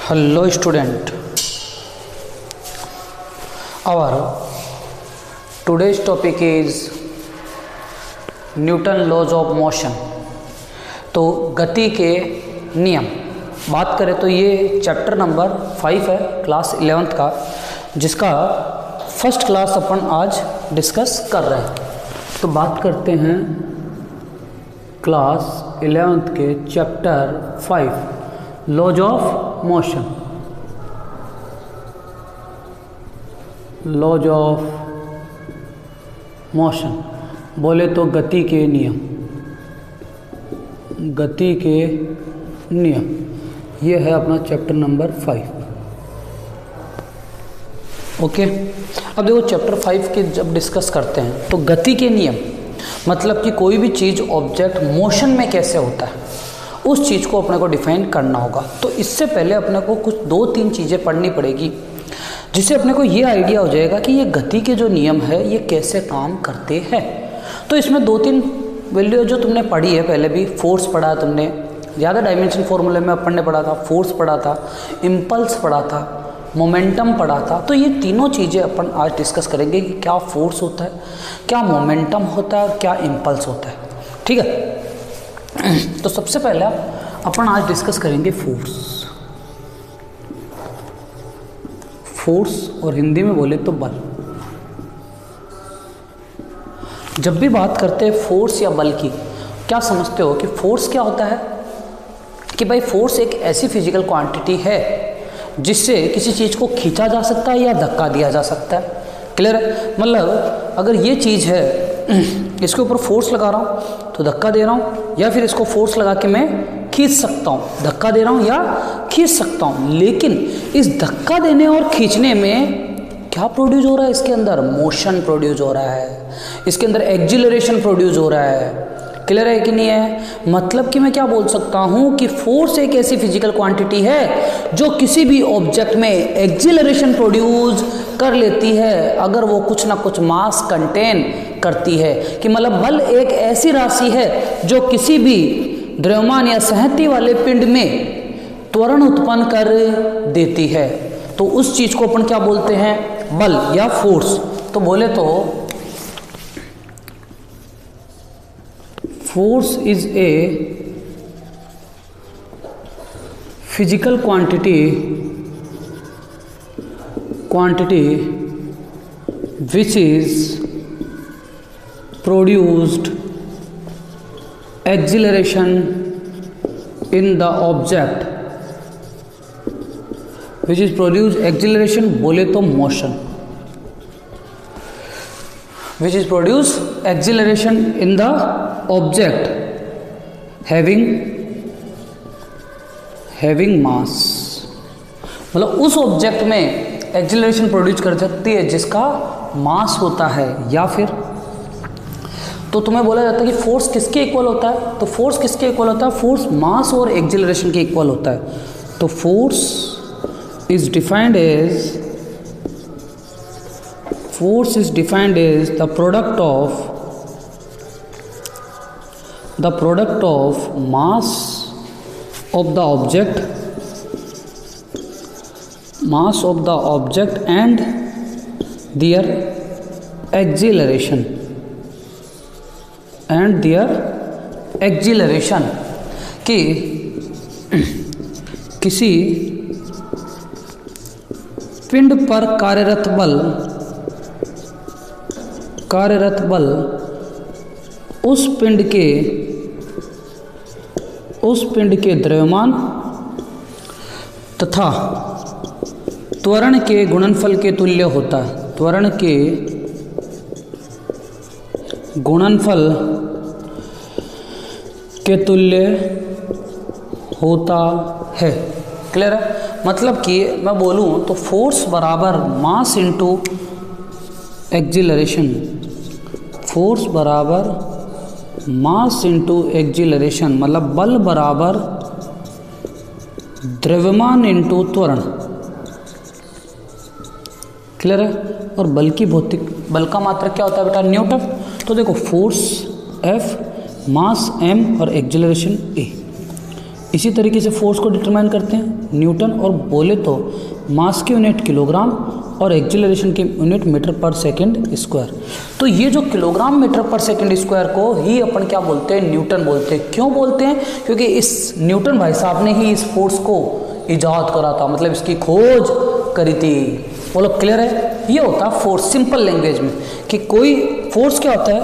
Hello student, our today's topic is Newton laws of motion. तो गति के नियम बात करें तो ये चैप्टर नंबर 5 है क्लास 11th का, जिसका फर्स्ट क्लास अपन आज डिस्कस कर रहे हैं। तो बात करते हैं क्लास 11th के chapter 5 laws of motion. Laws of motion बोले तो गति के नियम, गति के नियम ये है अपना चैप्टर नंबर 5। ओके, अब देखो चैप्टर 5 के जब डिस्कस करते हैं तो गति के नियम मतलब कि कोई भी चीज़ ऑब्जेक्ट मोशन में कैसे होता है उस चीज़ को अपने को डिफाइन करना होगा। तो इससे पहले अपने को कुछ 2-3 चीज़ें पढ़नी पड़ेगी, जिससे अपने को ये आइडिया हो जाएगा कि ये गति के जो नियम है ये कैसे काम करते हैं। तो इसमें 2-3 वैल्यू जो तुमने पढ़ी है, पहले भी फोर्स पढ़ा तुमने, ज़्यादा डायमेंशन फॉर्मूले में अपन ने पढ़ा था, फोर्स पढ़ा था, इम्पल्स पढ़ा था, मोमेंटम पढ़ा था। तो ये तीनों चीज़ें अपन आज डिस्कस करेंगे कि क्या फोर्स होता है, क्या मोमेंटम होता है और क्या इम्पल्स होता है। ठीक है, तो सबसे पहले अपन आज डिस्कस करेंगे फोर्स। फोर्स और हिंदी में बोले तो बल। जब भी बात करते हैं फोर्स या बल की, क्या समझते हो कि फोर्स क्या होता है? कि भाई फोर्स एक ऐसी फिजिकल क्वांटिटी है जिससे किसी चीज़ को खींचा जा सकता है या धक्का दिया जा सकता है। क्लियर है? मतलब अगर ये चीज़ है, इसके ऊपर फोर्स लगा रहा हूँ तो धक्का दे रहा हूँ, या फिर इसको फोर्स लगा के मैं खींच सकता हूँ, धक्का दे रहा हूँ या खींच सकता हूँ। लेकिन इस धक्का देने और खींचने में क्या प्रोड्यूस हो रहा है? इसके अंदर मोशन प्रोड्यूस हो रहा है, इसके अंदर एक्जिलरेशन प्रोड्यूस हो रहा है। क्लियर है कि नहीं है? मतलब कि मैं क्या बोल सकता हूँ कि फोर्स एक ऐसी फिजिकल क्वांटिटी है जो किसी भी ऑब्जेक्ट में एक्जिलरेशन प्रोड्यूस कर लेती है अगर वो कुछ ना कुछ मास कंटेन करती है। कि मतलब बल एक ऐसी राशि है जो किसी भी द्रव्यमान या संहति वाले पिंड में त्वरण उत्पन्न कर देती है। तो उस चीज को अपन क्या बोलते हैं? बल या फोर्स। तो बोले तो force is a physical quantity which is produced acceleration in the object, which is produced acceleration बोले तो motion, which is produced acceleration in the object having mass। मतलब उस ऑब्जेक्ट में एक्जिलरेशन प्रोड्यूस कर सकती है जिसका मास होता है। या फिर तो तुम्हें बोला जाता है कि फोर्स किसके इक्वल होता है? तो फोर्स किसके इक्वल होता है? फोर्स मास और एक्जिलरेशन के इक्वल होता है। तो force is defined as the product of mass of the object and their acceleration कि किसी पिंड पर कार्यरत बल उस पिंड के द्रव्यमान तथा त्वरण के गुणनफल के तुल्य होता है। त्वरण के गुणनफल के तुल्य होता है। क्लियर है? मतलब कि मैं बोलूँ तो फोर्स बराबर मास इंटू एक्जिलरेशन, फोर्स बराबर मास इंटू एक्जिलरेशन, मतलब बल बराबर द्रव्यमान इंटू त्वरण। क्लियर है? और बल की बल का मात्रक क्या होता है बेटा? न्यूटन। तो देखो फोर्स F, मास m और एक्जिलरेशन a। इसी तरीके से फोर्स को डिटरमाइन करते हैं न्यूटन, और बोले तो मास की यूनिट किलोग्राम और एक्सीलरेशन की यूनिट मीटर पर सेकंड स्क्वायर। तो ये जो किलोग्राम मीटर पर सेकंड स्क्वायर को ही अपन क्या बोलते हैं, न्यूटन बोलते हैं। क्यों बोलते हैं? क्योंकि इस न्यूटन भाई साहब ने ही इस फोर्स को इजाद करा था, मतलब इसकी खोज करी थी। बोलो क्लियर है? ये होता है फोर्स सिंपल लैंग्वेज में, कि कोई फोर्स क्या होता है,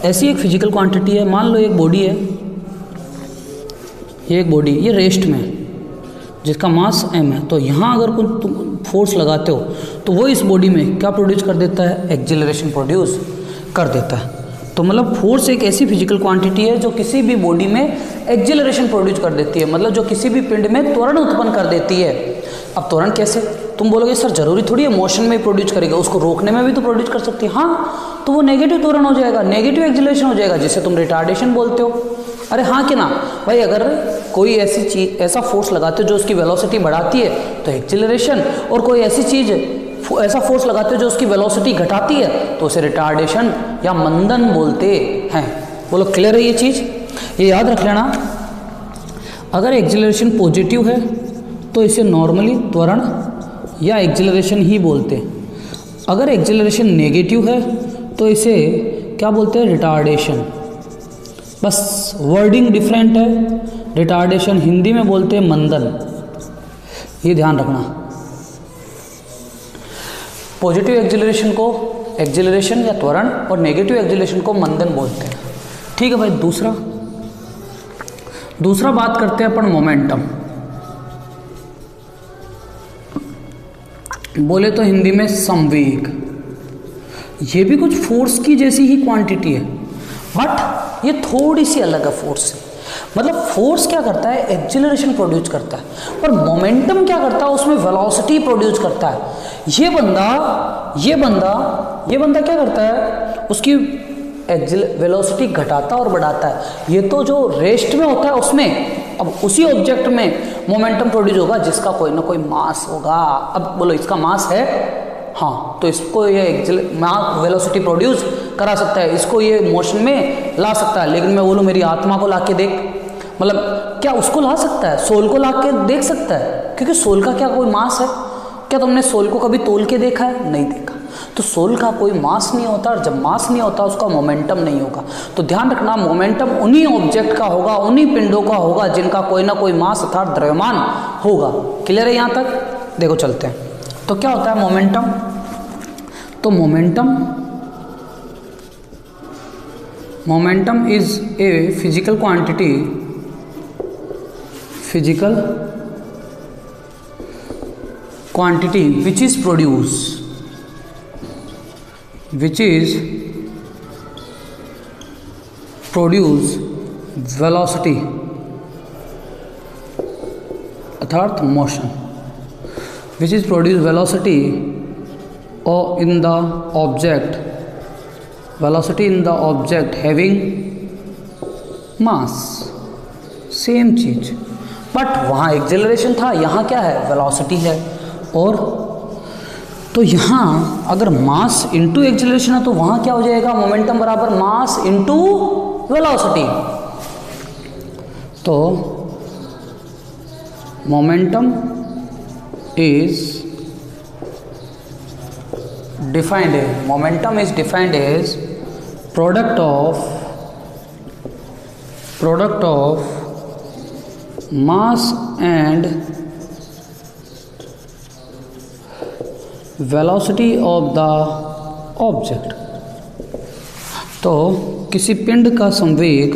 ऐसी एक फिजिकल क्वांटिटी है, मान लो एक बॉडी है, ये एक बॉडी, ये रेस्ट में है जिसका मास m है। तो यहाँ अगर तुम फोर्स लगाते हो तो वो इस बॉडी में क्या प्रोड्यूस कर देता है, एक्सीलरेशन प्रोड्यूस कर देता है। तो मतलब फोर्स एक ऐसी फिजिकल क्वांटिटी है जो किसी भी बॉडी में एक्सीलरेशन प्रोड्यूस कर देती है, मतलब जो किसी भी पिंड में त्वरण उत्पन्न कर देती है। अब त्वरण कैसे? तुम बोलोगे सर जरूरी थोड़ी है मोशन में ही प्रोड्यूस करेगा, उसको रोकने में भी तो प्रोड्यूस कर सकती है। हाँ, तो वो नेगेटिव त्वरण हो जाएगा, नेगेटिव एक्सीलरेशन हो जाएगा, जिसे तुम रिटार्डेशन बोलते हो। अरे हाँ कि ना भाई, अगर कोई ऐसी चीज, ऐसा फोर्स लगाते हो जो उसकी वेलोसिटी बढ़ाती है तो एक्सीलरेशन, और कोई ऐसी चीज, ऐसा फोर्स लगाते हो जो उसकी वेलोसिटी घटाती है तो उसे रिटार्डेशन या मंदन बोलते हैं। बोलो क्लियर है ये चीज? ये याद रख लेना। अगर एक्सीलरेशन पॉजिटिव है तो इसे नॉर्मली त्वरण या एक्सीलरेशन ही बोलते हैं। अगर एक्सीलरेशन नेगेटिव है तो इसे क्या बोलते हैं, रिटार्डेशन। बस वर्डिंग डिफरेंट है। रिटार्डेशन हिंदी में बोलते हैं मंदन, ये ध्यान रखना। पॉजिटिव एक्सीलरेशन को एक्सीलरेशन या त्वरण और नेगेटिव एक्सीलरेशन को मंदन बोलते हैं। ठीक है भाई। दूसरा बात करते हैं अपन मोमेंटम। बोले तो हिंदी में संवेग। ये भी कुछ फोर्स की जैसी ही क्वांटिटी है, बट ये थोड़ी सी अलग है फोर्स से। मतलब फोर्स क्या करता है, एक्सीलरेशन प्रोड्यूस करता है, पर मोमेंटम क्या करता है, उसमें वेलोसिटी प्रोड्यूस करता है। ये बंदा क्या करता है, उसकी वेलोसिटी घटाता और बढ़ाता है। ये तो जो रेस्ट में होता है उसमें, अब उसी ऑब्जेक्ट में मोमेंटम प्रोड्यूस होगा जिसका कोई ना कोई मास होगा। अब बोलो इसका मास है, हाँ, तो इसको ये वेलोसिटी प्रोड्यूस करा सकता है, इसको ये मोशन में ला सकता है। लेकिन मैं बोलूँ मेरी आत्मा को ला के देख, मतलब क्या उसको ला सकता है, सोल को ला के देख सकता है? क्योंकि सोल का क्या कोई मास है? क्या तुमने सोल को कभी तोल के देखा है? नहीं देखा। तो सोल का कोई मास नहीं होता, और जब मास नहीं होता उसका मोमेंटम नहीं होगा। तो ध्यान रखना, मोमेंटम उन्हीं ऑब्जेक्ट का होगा, उन्हीं पिंडों का होगा जिनका कोई ना कोई मास अर्थात द्रव्यमान होगा। क्लियर है यहाँ तक? देखो चलते हैं। तो क्या होता है मोमेंटम? तो momentum is a physical quantity, which is produce velocity अर्थात motion, which is produce velocity or in the object having mass, same चीज। बट वहाँ एक्सेलरेशन था, यहाँ क्या है, वेलोसिटी है। और तो यहाँ अगर मास इंटू एक्सेलरेशन है तो वहाँ क्या हो जाएगा, मोमेंटम बराबर मास इंटू वेलोसिटी। तो momentum is defined as product of mass and velocity of the object. तो किसी पिंड का संवेग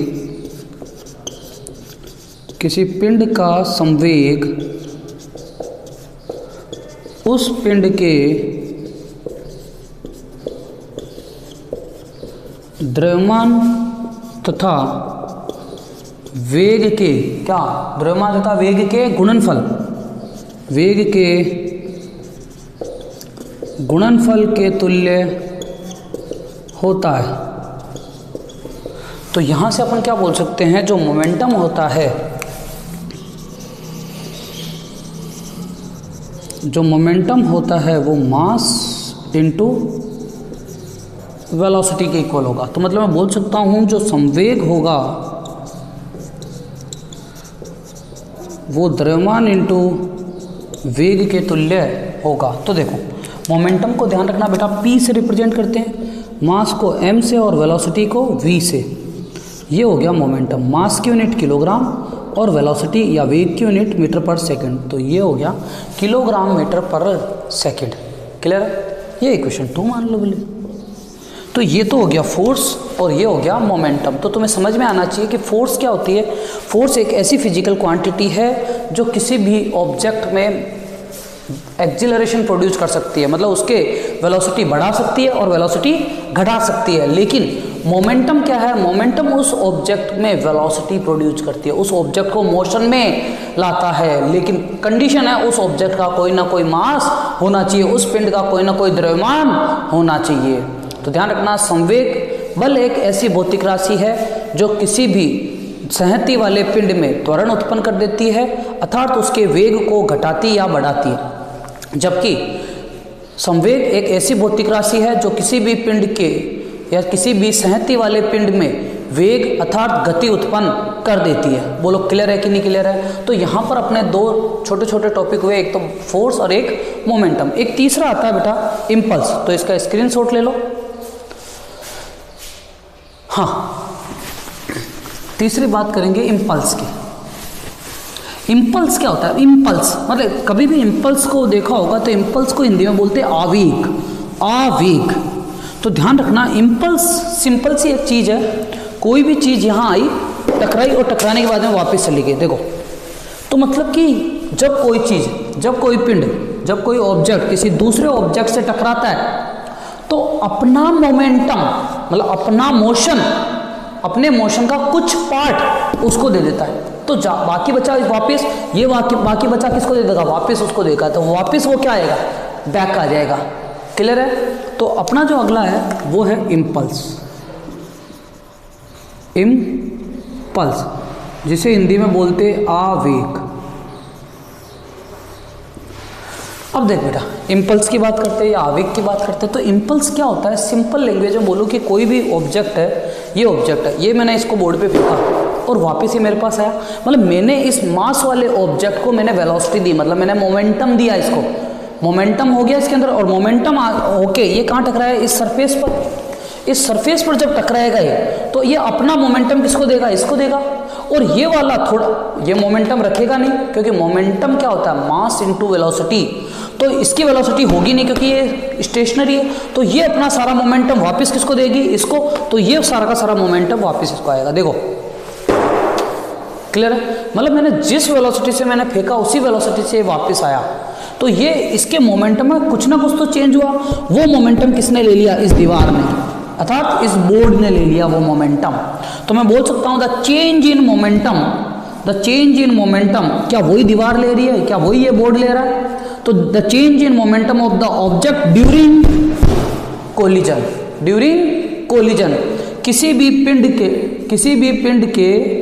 उस पिंड के द्रव्यमान तथा वेग के क्या, द्रव्यमान तथा वेग के गुणनफल के तुल्य होता है। तो यहाँ से अपन क्या बोल सकते हैं, जो मोमेंटम होता है, वो मास इंटू वेलोसिटी के इक्वल होगा। तो मतलब मैं बोल सकता हूँ जो संवेग होगा वो द्रव्यमान इंटू वेग के तुल्य होगा। तो देखो मोमेंटम को ध्यान रखना बेटा, p से रिप्रेजेंट करते हैं, मास को m से और वेलोसिटी को v से। ये हो गया मोमेंटम। मास की यूनिट किलोग्राम और वेलोसिटी या वेग की यूनिट मीटर पर सेकंड, तो ये हो गया किलोग्राम मीटर पर सेकंड। क्लियर है? ये इक्वेशन 2 मान लो बोले। तो ये तो हो गया फोर्स और ये हो गया मोमेंटम। तो तुम्हें समझ में आना चाहिए कि फोर्स क्या होती है। फोर्स एक ऐसी फिजिकल क्वांटिटी है जो किसी भी ऑब्जेक्ट में एक्जिलरेशन प्रोड्यूस कर सकती है, मतलब उसके वेलोसिटी बढ़ा सकती है और वेलोसिटी घटा सकती है। लेकिन मोमेंटम क्या है? मोमेंटम उस ऑब्जेक्ट में वेलोसिटी प्रोड्यूस करती है, उस ऑब्जेक्ट को मोशन में लाता है। लेकिन कंडीशन है उस ऑब्जेक्ट का कोई ना कोई मास होना चाहिए, उस पिंड का कोई ना कोई द्रव्यमान होना चाहिए। तो ध्यान रखना, संवेग बल एक ऐसी भौतिक राशि है जो किसी भी संहति वाले पिंड में त्वरण उत्पन्न कर देती है, अर्थात उसके वेग को घटाती या बढ़ाती है। जबकि संवेग एक ऐसी भौतिक राशि है जो किसी भी पिंड के या किसी भी संहति वाले पिंड में वेग अर्थात गति उत्पन्न कर देती है। बोलो क्लियर है कि नहीं क्लियर है? तो यहाँ पर अपने दो छोटे छोटे टॉपिक हुए, एक तो फोर्स और एक मोमेंटम। एक तीसरा आता है बेटा इम्पल्स, तो इसका स्क्रीनशॉट ले लो। हाँ, तीसरी बात करेंगे इम्पल्स की। इम्पल्स क्या होता है? इम्पल्स मतलब कभी भी इम्पल्स को देखा होगा तो इम्पल्स को हिंदी में बोलते हैं आवेग, आवेग। तो ध्यान रखना, इम्पल्स सिंपल सी एक चीज़ है, कोई भी चीज़ यहाँ आई, टकराई और टकराने के बाद में वापस चली गई। देखो, तो मतलब कि जब कोई चीज़, जब कोई पिंड, जब कोई ऑब्जेक्ट किसी दूसरे ऑब्जेक्ट से टकराता है तो अपना मोमेंटम मतलब अपना मोशन, अपने मोशन का कुछ पार्ट उसको दे देता है। तो बाकी बचा वापस, ये बाकी बचा किसको दे देगा? वापस उसको देगा। तो वापस वो क्या आएगा? बैक आ जाएगा। क्लियर है? तो अपना जो अगला है वो है इम्पल्स। इम्पल्स जिसे हिंदी में बोलते आवेग। अब देख बेटा, इम्पल्स की बात करते हैं या आवेग की बात करते हैं। तो इम्पल्स क्या होता है? सिंपल लैंग्वेज में बोलो कि कोई भी ऑब्जेक्ट है, ये ऑब्जेक्ट है, ये मैंने इसको बोर्ड पे फेंका और वापस ही मेरे पास आया, मतलब मैंने इस मास वाले ऑब्जेक्ट को मैंने वेलोसिटी दी, मतलब मैंने मोमेंटम दिया, इसको मोमेंटम हो गया इसके अंदर। और मोमेंटम ओके, ये कहाँ टकराया? इस सरफेस पर। इस सरफेस पर जब टकराएगा ये, तो ये अपना मोमेंटम किसको देगा? इसको देगा। और ये वाला थोड़ा, ये मोमेंटम रखेगा नहीं, क्योंकि मोमेंटम क्या होता है? Mass into velocity. तो इसकी वेलोसिटी होगी नहीं क्योंकि ये स्टेशनरी है। तो ये अपना सारा मोमेंटम वापस किसको देगी? इसको। तो ये सारा का सारा मोमेंटम वापस इसको आएगा। देखो क्लियर है? मतलब मैंने जिस वेलोसिटी से मैंने फेंका उसी वेलोसिटी से वापस आया। तो ये इसके मोमेंटम में कुछ ना कुछ तो चेंज हुआ। वो मोमेंटम किसने ले लिया? इस दीवार ने, अर्थात इस बोर्ड ने ले लिया वो मोमेंटम। तो मैं बोल सकता हूँ the change in momentum, the change in momentum, क्या वही दीवार ले रही है? क्या वही ये बोर्ड ले रहा है? तो the change in momentum of the object during collision, during collision, किसी भी पिंड के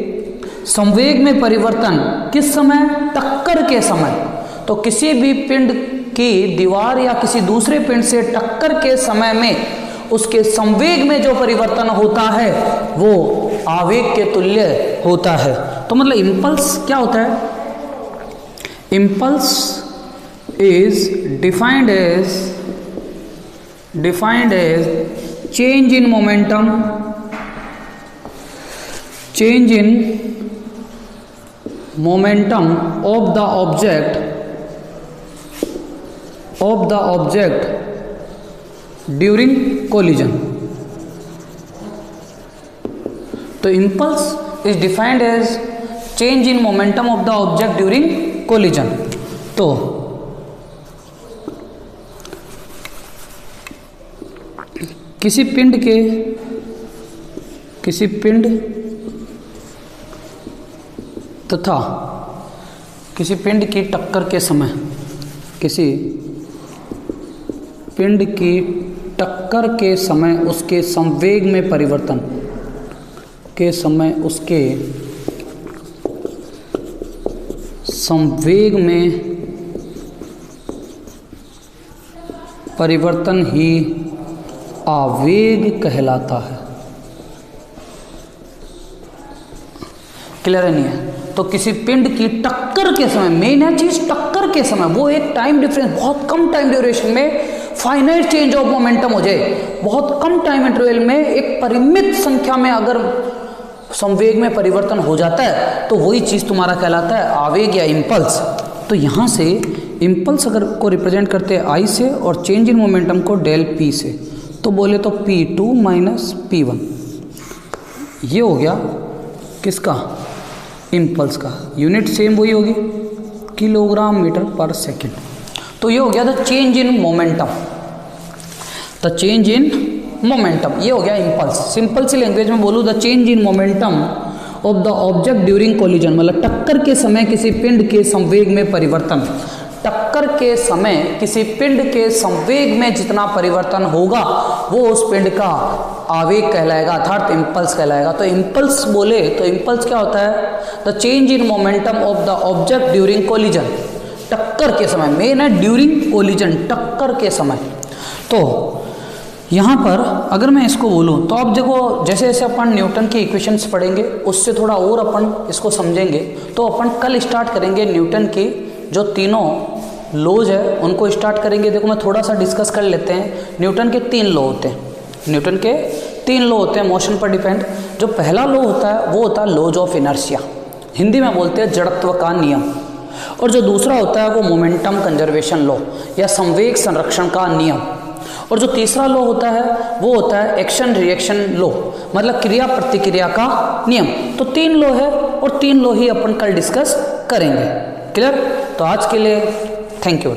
संवेग में परिवर्तन किस समय? टक्कर के समय। तो किसी भी पिंड की दीवार या किसी दूसरे पिंड से टक्कर के समय में उसके संवेग में जो परिवर्तन होता है वो आवेग के तुल्य होता है। तो मतलब इम्पल्स क्या होता है? Impulse is defined as change in momentum of the object during collision. तो impulse is defined as change in momentum of the object during collision. तो किसी पिंड तथा किसी पिंड की टक्कर के समय, किसी पिंड की टक्कर के समय उसके संवेग में परिवर्तन के समय उसके संवेग में परिवर्तन ही आवेग कहलाता है। क्लियर है नहीं है? तो किसी पिंड की टक्कर के समय, मेन है चीज टक्कर के समय, वो एक टाइम डिफरेंस बहुत कम टाइम ड्यूरेशन में फाइनाइट चेंज ऑफ मोमेंटम हो जाए, बहुत कम टाइम इंटरवल में एक परिमित संख्या में अगर संवेग में परिवर्तन हो जाता है तो वही चीज तुम्हारा कहलाता है आवेग या इम्पल्स। तो यहां से इम्पल्स अगर को रिप्रेजेंट करते हैं आई से और चेंज इन मोमेंटम को डेल पी से, तो बोले तो P2 माइनस P1, ये हो गया किसका, इम्पल्स का। यूनिट सेम वही होगी, किलोग्राम मीटर पर सेकेंड। तो ये हो गया the change in momentum, the change in momentum, ये हो गया इम्पल्स। सिंपल सी लैंग्वेज में बोलूँ, the change in momentum of the object during collision, मतलब टक्कर के समय किसी पिंड के संवेग में परिवर्तन। टक्कर के समय किसी पिंड के संवेग में जितना परिवर्तन होगा वो उस पिंड का आवेग कहलाएगा, अर्थात इम्पल्स कहलाएगा। तो इम्पल्स बोले तो इम्पल्स क्या होता है, the change in momentum of the object during collision, टक्कर के समय, मेन है ड्यूरिंग कोलिजन, टक्कर के समय। तो यहाँ पर अगर मैं इसको बोलूँ तो आप देखो, जैसे जैसे अपन न्यूटन की इक्वेशंस पढ़ेंगे उससे थोड़ा और अपन इसको समझेंगे। तो अपन कल स्टार्ट करेंगे न्यूटन की जो तीनों लॉज है उनको स्टार्ट करेंगे। देखो मैं थोड़ा सा डिस्कस कर लेते हैं। न्यूटन के 3 लॉ होते हैं, न्यूटन के 3 लॉ होते हैं मोशन पर डिपेंड। जो पहला लॉ होता है वो होता है लॉज ऑफ इनर्शिया, हिंदी में बोलते हैं जड़त्व का नियम। और जो दूसरा होता है वो मोमेंटम कंजर्वेशन लॉ या संवेग संरक्षण का नियम। और जो तीसरा लॉ होता है वो होता है एक्शन रिएक्शन लॉ, मतलब क्रिया प्रतिक्रिया का नियम। तो 3 लॉ है और 3 लॉ ही अपन कल डिस्कस करेंगे। क्लियर? तो आज के लिए थैंक यू।